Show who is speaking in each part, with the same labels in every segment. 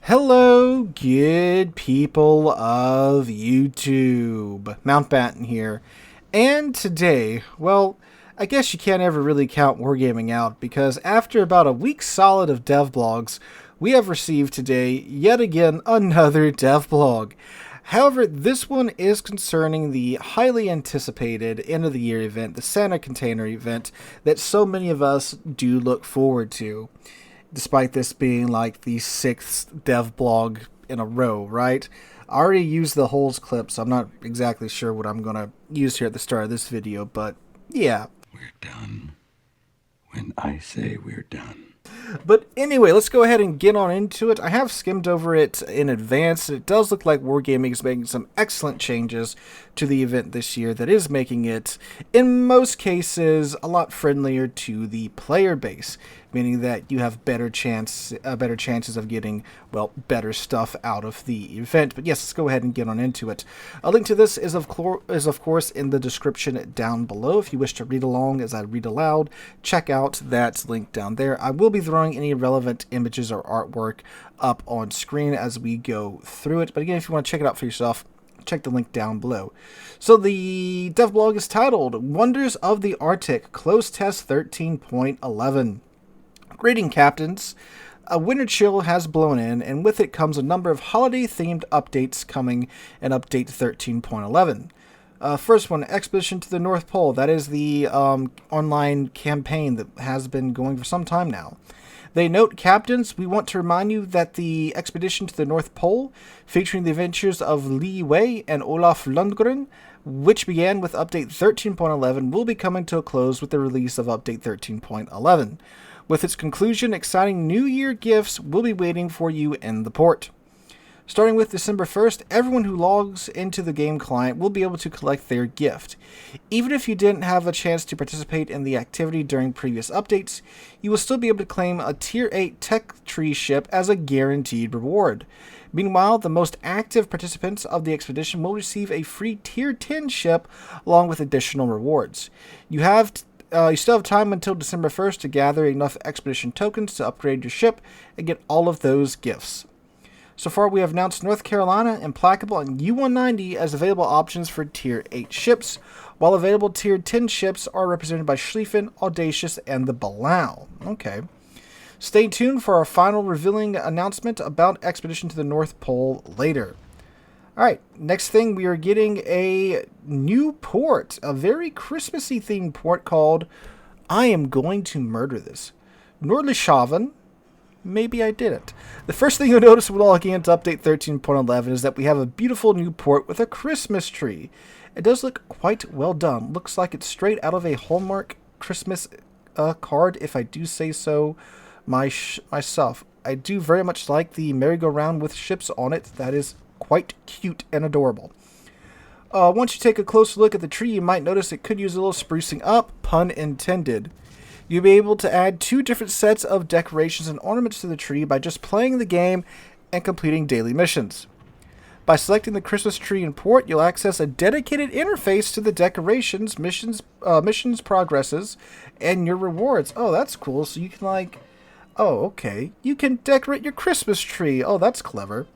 Speaker 1: Hello, good people of YouTube. Mountbatten here. And today, well, I guess you can't ever really count Wargaming out because after about a week solid of DevBlogs, we have received today yet again another DevBlog. However, this one is concerning the highly anticipated end of the year event, the Santa Container event, that so many of us do look forward to. Despite this being like the 6th dev blog in a row, right? I already used the holes clip, so I'm not exactly sure what I'm going to use here at the start of this video, but yeah.
Speaker 2: We're done when I say we're done.
Speaker 1: But anyway, let's go ahead and get on into it. I have skimmed over it in advance, and it does look like Wargaming is making some excellent changes to the event this year that is making it, in most cases, a lot friendlier to the player base, meaning that you have better chances of getting, well, better stuff out of the event. But yes, let's go ahead and get on into it. A link to this is of course in the description down below. If you wish to read along as I read aloud, check out that link down there. I will be throwing any relevant images or artwork up on screen as we go through it. But again, if you want to check it out for yourself, check the link down below. So the devblog is titled Wonders of the Arctic Close Test 13.11. Greeting, captains. A winter chill has blown in, and with it comes a number of holiday-themed updates coming in Update 13.11. First one, Expedition to the North Pole. That is the online campaign that has been going for some time now. They note, captains, we want to remind you that the Expedition to the North Pole, featuring the adventures of Li Wei and Olaf Lundgren, which began with Update 13.11, will be coming to a close with the release of Update 13.11. With its conclusion, exciting New Year gifts will be waiting for you in the port. Starting with December 1st, everyone who logs into the game client will be able to collect their gift. Even if you didn't have a chance to participate in the activity during previous updates, you will still be able to claim a Tier 8 Tech Tree ship as a guaranteed reward. Meanwhile, the most active participants of the expedition will receive a free Tier 10 ship along with additional rewards. You still have time until December 1st to gather enough expedition tokens to upgrade your ship and get all of those gifts. So far, we have announced North Carolina, Implacable, and U-190 as available options for Tier 8 ships, while available Tier 10 ships are represented by Schlieffen, Audacious, and the Balau. Okay. Stay tuned for our final revealing announcement about Expedition to the North Pole later. Alright, next thing, we are getting a new port, a very Christmassy themed port called I Am Going to Murder This. Nordlyshavn. Maybe I didn't. The first thing you'll notice when logging into Update 13.11 is that we have a beautiful new port with a Christmas tree. It does look quite well done. Looks like it's straight out of a Hallmark Christmas card, if I do say so myself. I do very much like the merry-go-round with ships on it. That is quite cute and adorable. Once you take a closer look at the tree, you might notice it could use a little sprucing up, pun intended. You'll be able to add 2 different sets of decorations and ornaments to the tree by just playing the game and completing daily missions. By selecting the Christmas tree in port, you'll access a dedicated interface to the decorations, missions progresses, and your rewards. Oh, that's cool. So you can okay. You can decorate your Christmas tree. Oh, that's clever.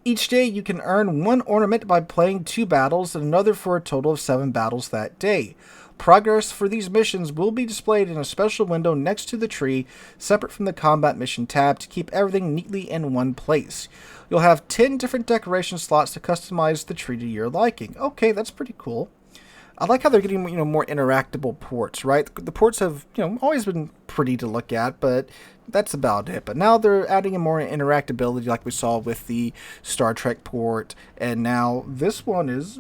Speaker 1: Each day you can earn 1 ornament by playing 2 battles and another for a total of 7 battles that day. Progress for these missions will be displayed in a special window next to the tree, separate from the Combat Mission tab, to keep everything neatly in one place. You'll have 10 different decoration slots to customize the tree to your liking. Okay, that's pretty cool. I like how they're getting, more interactable ports, right? The ports have, always been pretty to look at, but that's about it. But now they're adding in more interactability like we saw with the Star Trek port, and now this one is,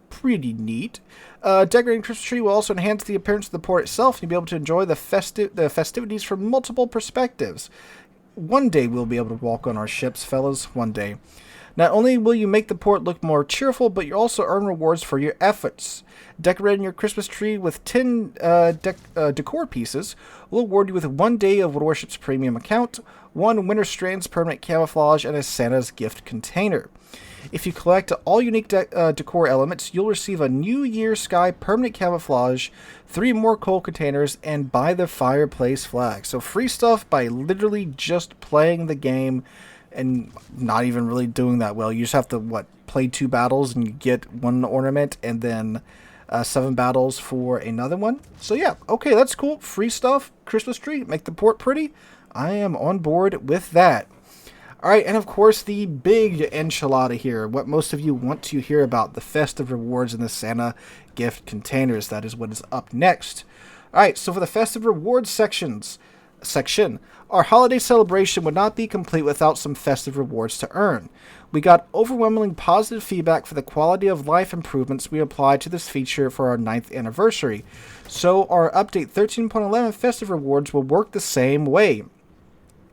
Speaker 1: pretty neat. Decorating Christmas tree will also enhance the appearance of the port itself, and you'll be able to enjoy the festivities from multiple perspectives. One day we'll be able to walk on our ships, fellas. One day. Not only will you make the port look more cheerful, but you also earn rewards for your efforts. Decorating your Christmas tree with 10 decor pieces will award you with 1 day of Warships Premium account, 1 Winter Strands permanent camouflage, and a Santa's gift container. If you collect all unique decor elements, you'll receive a New Year Sky permanent camouflage, 3 more coal containers, and buy the fireplace flag. So free stuff by literally just playing the game and not even really doing that well. You just have to, play 2 battles and you get 1 ornament, and then 7 battles for another one. So yeah, okay, that's cool. Free stuff, Christmas tree, make the port pretty. I am on board with that. Alright, and of course the big enchilada here, what most of you want to hear about, the Festive Rewards and the Santa gift containers. That is what is up next. Alright, so for the Festive Rewards section, our holiday celebration would not be complete without some festive rewards to earn. We got overwhelmingly positive feedback for the quality of life improvements we applied to this feature for our 9th anniversary, so our update 13.11 Festive Rewards will work the same way.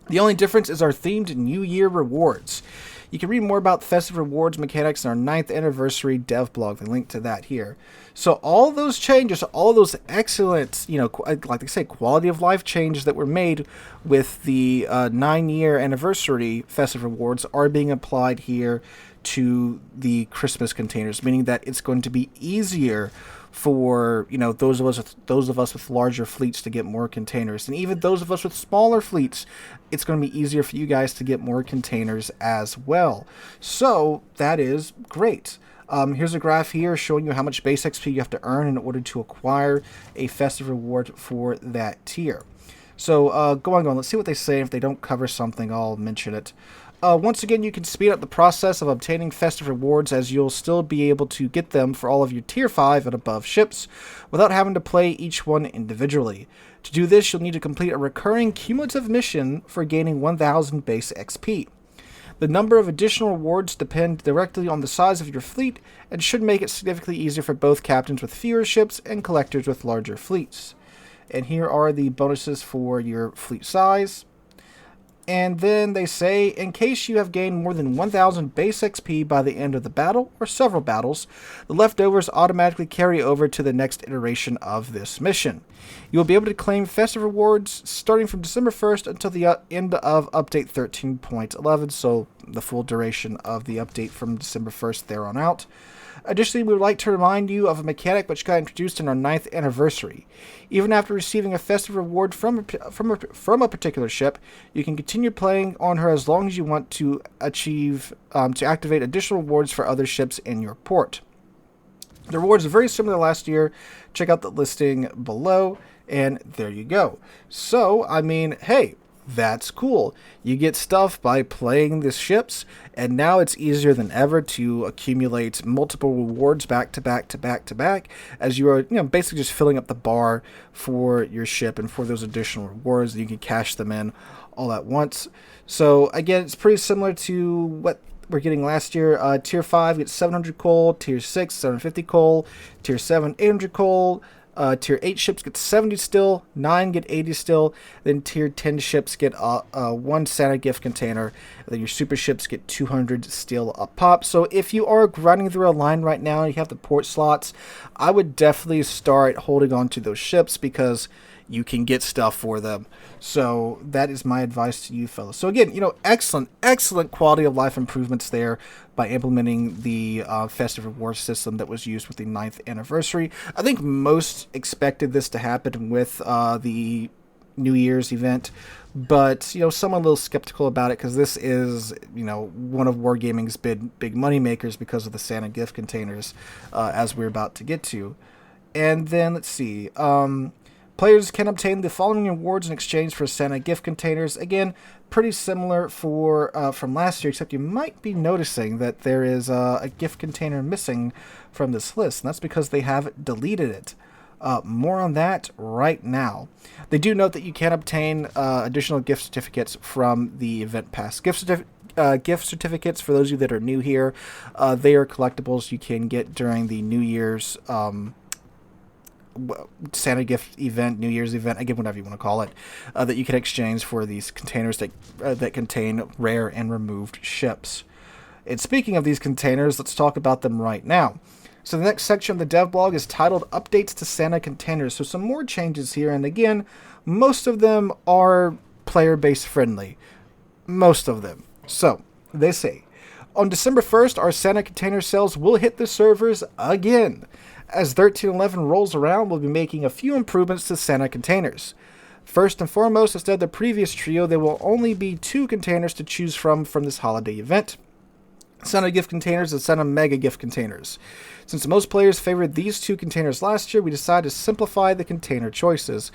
Speaker 1: The only difference is our themed New Year rewards. You can read more about Festive Rewards mechanics in our 9th anniversary DevBlog. They link to that here. So all those changes, all those excellent, like they say, quality of life changes that were made with the 9-year anniversary Festive Rewards are being applied here to the Christmas containers, meaning that it's going to be easier for those of us with larger fleets to get more containers, and even those of us with smaller fleets, it's going to be easier for you guys to get more containers as well. So that is great. Here's a graph here showing you how much base XP you have to earn in order to acquire a festive reward for that tier. So going on, let's see what they say. If they don't cover something, I'll mention it. Once again, you can speed up the process of obtaining festive rewards, as you'll still be able to get them for all of your tier 5 and above ships without having to play each one individually. To do this, you'll need to complete a recurring cumulative mission for gaining 1000 base XP. The number of additional rewards depend directly on the size of your fleet and should make it significantly easier for both captains with fewer ships and collectors with larger fleets. And here are the bonuses for your fleet size. And then they say, in case you have gained more than 1000 base XP by the end of the battle, or several battles, the leftovers automatically carry over to the next iteration of this mission. You will be able to claim festive rewards starting from December 1st until the end of update 13.11, so the full duration of the update from December 1st there on out. Additionally, we would like to remind you of a mechanic which got introduced in our 9th anniversary. Even after receiving a festive reward from a particular ship, you can continue playing on her as long as you want to activate additional rewards for other ships in your port. The rewards are very similar to last year. Check out the listing below, and there you go. So, I mean, hey, that's cool. You get stuff by playing the ships, and now it's easier than ever to accumulate multiple rewards back to back to back to back, as you are basically just filling up the bar for your ship and for those additional rewards. You can cash them in all at once. So again, it's pretty similar to what we're getting last year. Tier 5 gets 700 coal, Tier 6 750 coal, Tier 7 800 coal, Tier 8 ships get 70 still, 9 get 80 still, then Tier 10 ships get 1 Santa gift container, and then your super ships get 200 still a pop. So if you are grinding through a line right now and you have the port slots, I would definitely start holding on to those ships because you can get stuff for them. So that is my advice to you fellas. So again, excellent quality of life improvements there by implementing the festive reward system that was used with the 9th anniversary. I think most expected this to happen with the New Year's event, but some are a little skeptical about it because this is one of Wargaming's big money makers because of the Santa gift containers, as we're about to get to. And then let's see. Players can obtain the following rewards in exchange for Santa gift containers. Again, pretty similar from last year, except you might be noticing that there is a gift container missing from this list, and that's because they have deleted it. More on that right now. They do note that you can obtain additional gift certificates from the event pass. Gift certificates, for those of you that are new here, they are collectibles you can get during the New Year's Santa gift event, New Year's event, again, whatever you want to call it, that you can exchange for these containers that contain rare and removed ships. And speaking of these containers, let's talk about them right now. So the next section of the DevBlog is titled Updates to Santa Containers. So some more changes here, and again, most of them are player-base friendly. Most of them. So, they say, On December 1st, our Santa container sales will hit the servers again. As 1311 rolls around, we'll be making a few improvements to Santa containers. First and foremost, instead of the previous trio, there will only be 2 containers to choose from this holiday event. Santa gift containers and Santa mega gift containers. Since most players favored these 2 containers last year, we decided to simplify the container choices.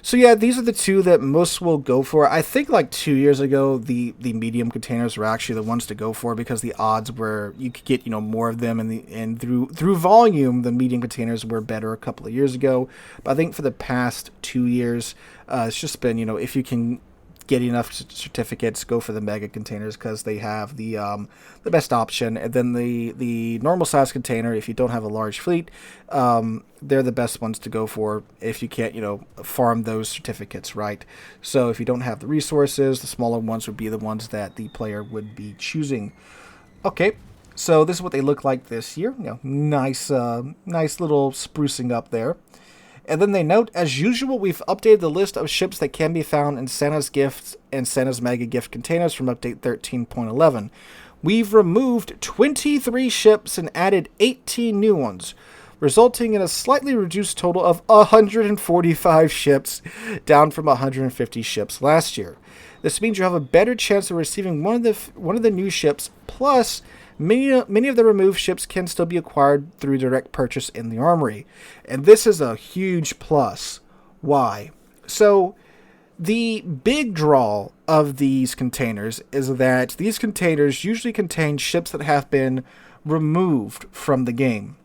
Speaker 1: So yeah, these are the 2 that most will go for. I think like 2 years ago, the medium containers were actually the ones to go for because the odds were you could get more of them, and through volume, the medium containers were better a couple of years ago. But I think for the past 2 years, it's just been if you can get enough certificates, go for the mega containers because they have the best option. And then the normal size container, if you don't have a large fleet, they're the best ones to go for if you can't farm those certificates, right? So if you don't have the resources, the smaller ones would be the ones that the player would be choosing. Okay, so this is what they look like this year. Nice little sprucing up there. And then they note, as usual, we've updated the list of ships that can be found in Santa's Gifts and Santa's Mega Gift containers from update 13.11. We've removed 23 ships and added 18 new ones, resulting in a slightly reduced total of 145 ships, down from 150 ships last year. This means you have a better chance of receiving one of the new ships, plus many of the removed ships can still be acquired through direct purchase in the armory. And this is a huge plus. Why? So, the big draw of these containers is that these containers usually contain ships that have been removed from the game.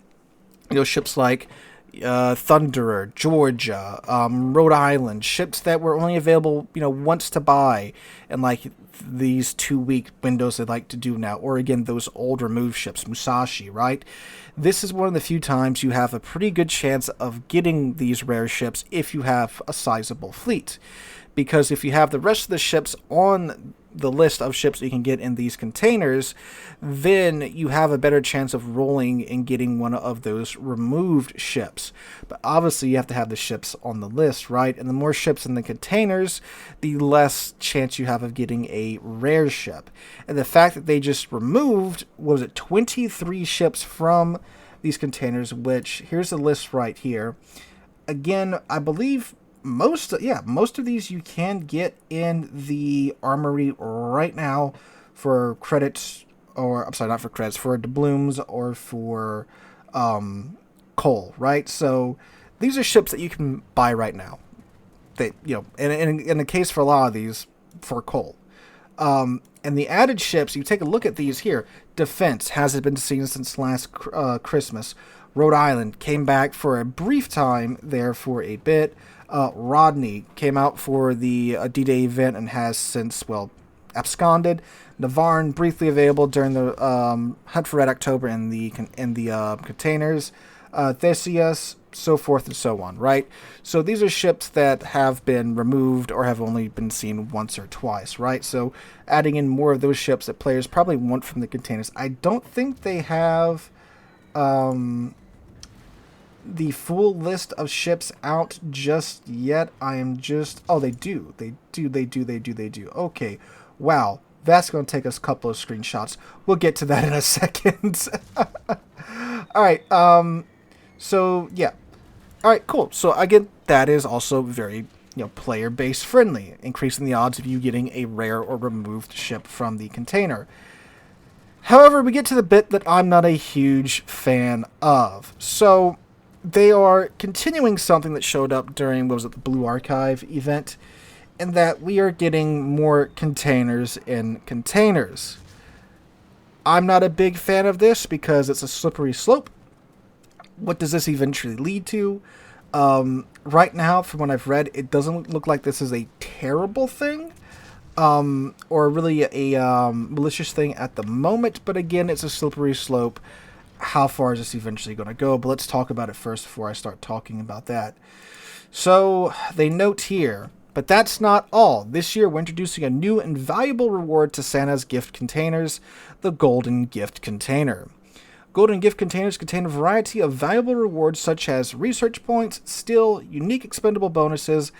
Speaker 1: Ships like Thunderer, Georgia, Rhode Island, ships that were only available, once to buy, and like these 2-week windows they like to do now, or again, those old removed ships, Musashi, right? This is one of the few times you have a pretty good chance of getting these rare ships if you have a sizable fleet. Because if you have the rest of the ships on the list of ships you can get in these containers, then you have a better chance of rolling and getting one of those removed ships. But obviously you have to have the ships on the list, right? And the more ships in the containers, the less chance you have of getting a rare ship. And the fact that they just removed, 23 ships from these containers, which here's the list right here. Again, I believe most of these you can get in the armory right now for credits, or I'm sorry, not for credits, for doubloons or for coal, right? So these are ships that you can buy right now. They, and in the case for a lot of these, for coal. And the added ships, you take a look at these here. Defense hasn't been seen since last Christmas. Rhode Island came back for a brief time there for a bit. Rodney came out for the D-Day event and has since, absconded. Navarne, briefly available during the Hunt for Red October in the containers. Theseus, so forth and so on, right? So these are ships that have been removed or have only been seen once or twice, right? So adding in more of those ships that players probably want from the containers. I don't think they have the full list of ships out just yet. They do. Okay. Wow. That's going to take us a couple of screenshots. We'll get to that in a second. All right. So, yeah. All right, cool. So, again, that is also very, player-based friendly, increasing the odds of you getting a rare or removed ship from the container. However, we get to the bit that I'm not a huge fan of. So, they are continuing something that showed up during, the Blue Archive event, in that we are getting more containers in containers. I'm not a big fan of this because it's a slippery slope. What does this eventually lead to? Right now, from what I've read, it doesn't look like this is a terrible thing, or really a malicious thing at the moment, but again, it's a slippery slope. How far is this eventually going to go? But let's talk about it first before I start talking about that. So, they note here, but that's not all. This year, we're introducing a new and valuable reward to Santa's gift containers, the Golden Gift Container. Golden Gift Containers contain a variety of valuable rewards such as research points, skill, unique expendable bonuses,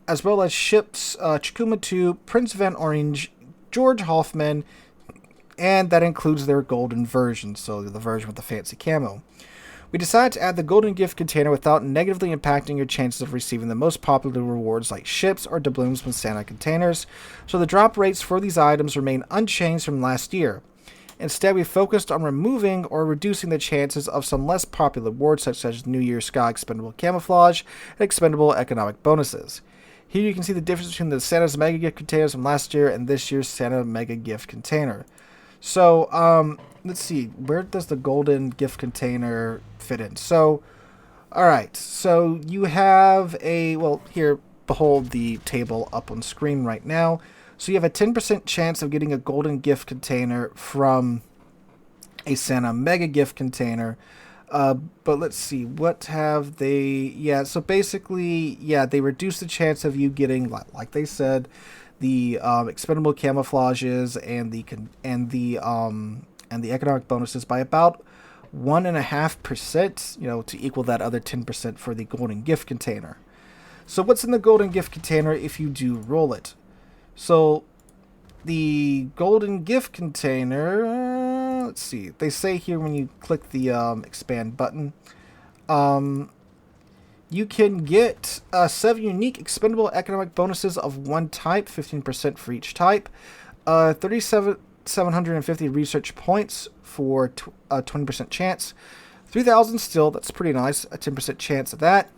Speaker 1: as well as ships Chikuma 2, Prince Van Orange, George Hoffman, and that includes their golden version, so the version with the fancy camo. We decided to add the golden gift container without negatively impacting your chances of receiving the most popular rewards like ships or doubloons from Santa containers, so the drop rates for these items remain unchanged from last year. Instead, we focused on removing or reducing the chances of some less popular rewards such as New Year's Sky Expendable Camouflage and Expendable Economic Bonuses. Here you can see the difference between the Santa's Mega Gift containers from last year and this year's Santa Mega Gift container. So, let's see, where does the golden gift container fit in? So, alright, so you have here, behold the table up on screen right now. So you have a 10% chance of getting a golden gift container from a Santa Mega Gift container. But let's see, what have they... Yeah, so basically, they reduce the chance of you getting, like they said, the expendable camouflages and the economic bonuses by about 1.5%, to equal that other 10% for the golden gift container. So what's in the golden gift container if you do roll it? So the golden gift container, let's see, they say here when you click the expand button, you can get 7 unique expendable economic bonuses of one type, 15% for each type, 3,750 research points for a 20% chance, 3,000 still, that's pretty nice, a 10% chance of that,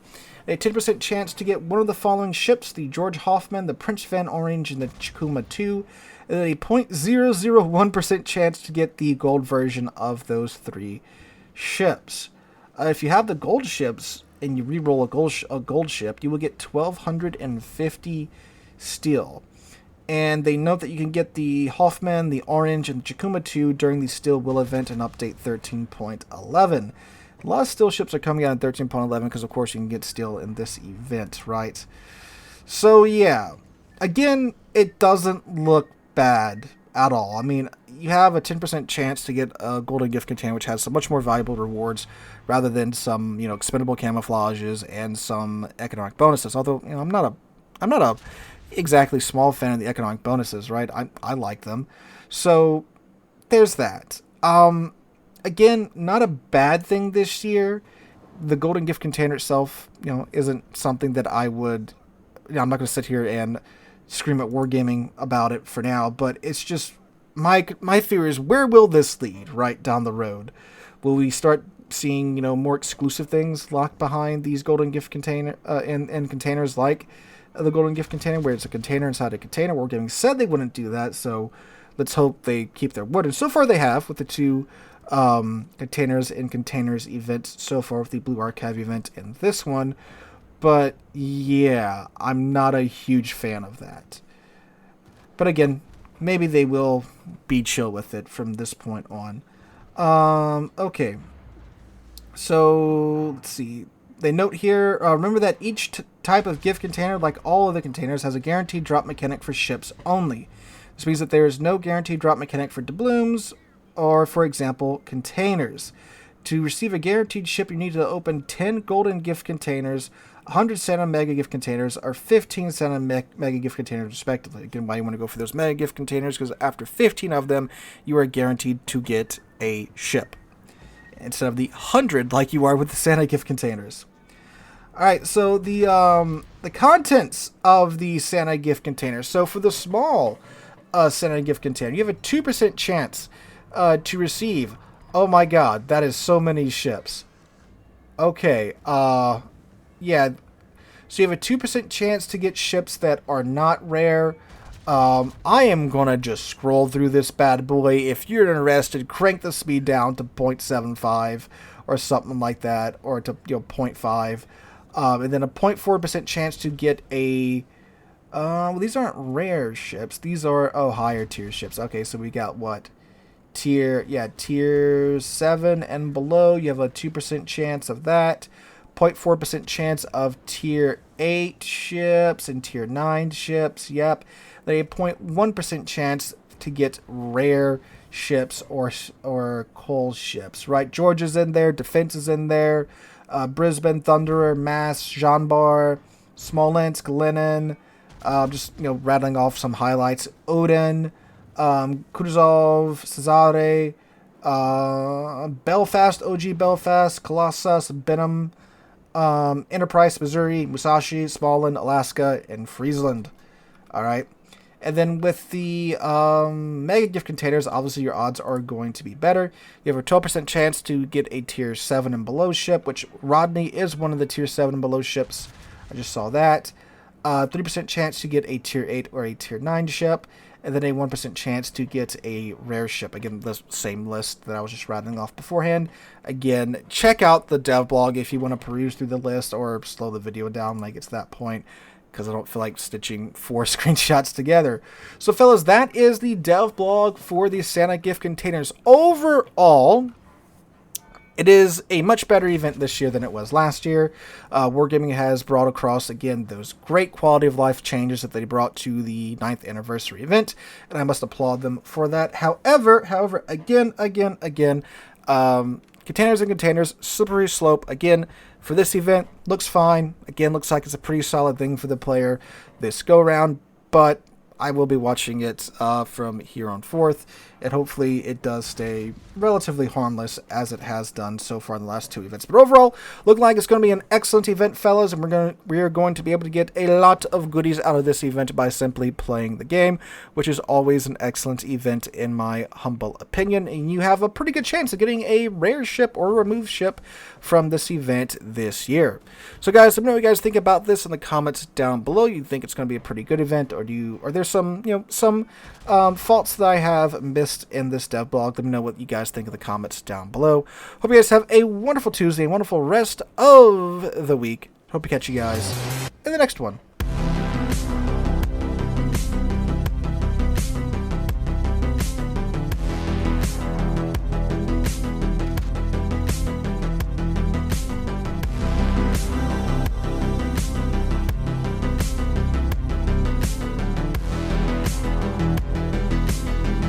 Speaker 1: a 10% chance to get one of the following ships, the George Hoffman, the Prince Van Orange, and the Chikuma 2, and a 0.001% chance to get the gold version of those 3 ships. If you have the gold ships, and you re-roll a gold ship, you will get 1,250 steel. And they note that you can get the Hoffman, the Orange, and the Chikuma 2 during the Steel Will event in Update 13.11. A lot of steel ships are coming out in 13.11 because, of course, you can get steel in this event, right? So, yeah. Again, it doesn't look bad at all. I mean, you have a 10% chance to get a golden gift container, which has some much more valuable rewards rather than some, expendable camouflages and some economic bonuses. Although, I'm not a exactly small fan of the economic bonuses, right? I like them. So there's that. Again, not a bad thing this year. The golden gift container itself, isn't something that I would, I'm not going to sit here and scream at Wargaming about it for now, but it's just my fear is, where will this lead right down the road? Will we start seeing, more exclusive things locked behind these golden gift container and containers like the golden gift container, where it's a container inside a container? Wargaming said they wouldn't do that, so let's hope they keep their word. And so far they have, with the 2 containers in containers events so far, with the Blue Archive event and this one. But yeah, I'm not a huge fan of that. But again, maybe they will be chill with it from this point on. Okay. So, let's see. They note here, remember that each type of gift container, like all other containers, has a guaranteed drop mechanic for ships only. This means that there is no guaranteed drop mechanic for doubloons or, for example, containers. To receive a guaranteed ship, you need to open 10 golden gift containers, 100 Santa Mega Gift containers, or 15 Santa Mega Gift containers, respectively. Again, why you want to go for those Mega Gift containers, because after 15 of them, you are guaranteed to get a ship, instead of the 100 like you are with the Santa Gift containers. Alright, so the contents of the Santa Gift containers. So for the small Santa Gift container, you have a 2% chance to receive... Oh my god, that is so many ships. Okay, yeah. So you have a 2% chance to get ships that are not rare. I am going to just scroll through this bad boy. If you're interested, crank the speed down to 0.75 or something like that, or to 0.5. And then a 0.4% chance to get a... well, these aren't rare ships. These are, higher tier ships. Okay, so we got what? Tier 7 and below, you have a 2% chance of that. 0.4% chance of tier 8 ships and tier 9 ships. Yep. Then a 0.1% chance to get rare ships or coal ships. Right? George is in there. Defense is in there. Brisbane, Thunderer, Mass, Jean Bar, Smolensk, Lenin. Just rattling off some highlights. Odin. Kutuzov, Cesare, Belfast, OG Belfast, Colossus, Benham, Enterprise, Missouri, Musashi, Smallland, Alaska, and Friesland. All right. And then with the mega gift containers, obviously your odds are going to be better. You have a 12% chance to get a tier 7 and below ship, which Rodney is one of the tier 7 and below ships. I just saw that. 3% chance to get a tier 8 or a tier 9 ship. And then a 1% chance to get a rare ship. Again, the same list that I was just rattling off beforehand. Again, check out the DevBlog if you want to peruse through the list or slow the video down like it's that point, because I don't feel like stitching 4 screenshots together. So, fellas, that is the DevBlog for the Santa gift containers. Overall, it is a much better event this year than it was last year. Wargaming has brought across, again, those great quality of life changes that they brought to the 9th anniversary event, and I must applaud them for that. However, again, containers and containers, slippery slope, again, for this event, looks fine. Again, looks like it's a pretty solid thing for the player this go-round, but I will be watching it from here on forth, and hopefully it does stay relatively harmless as it has done so far in the last 2 events. But overall, looking like it's going to be an excellent event, fellas, and we are going to be able to get a lot of goodies out of this event by simply playing the game, which is always an excellent event in my humble opinion, and you have a pretty good chance of getting a rare ship or removed ship from this event this year. So guys, let me know what you guys think about this in the comments down below. You think it's going to be a pretty good event, or are there some faults that I have missed in this DevBlog? Let me know what you guys think in the comments down below. Hope you guys have a wonderful Tuesday, a wonderful rest of the week. Hope to catch you guys in the next one.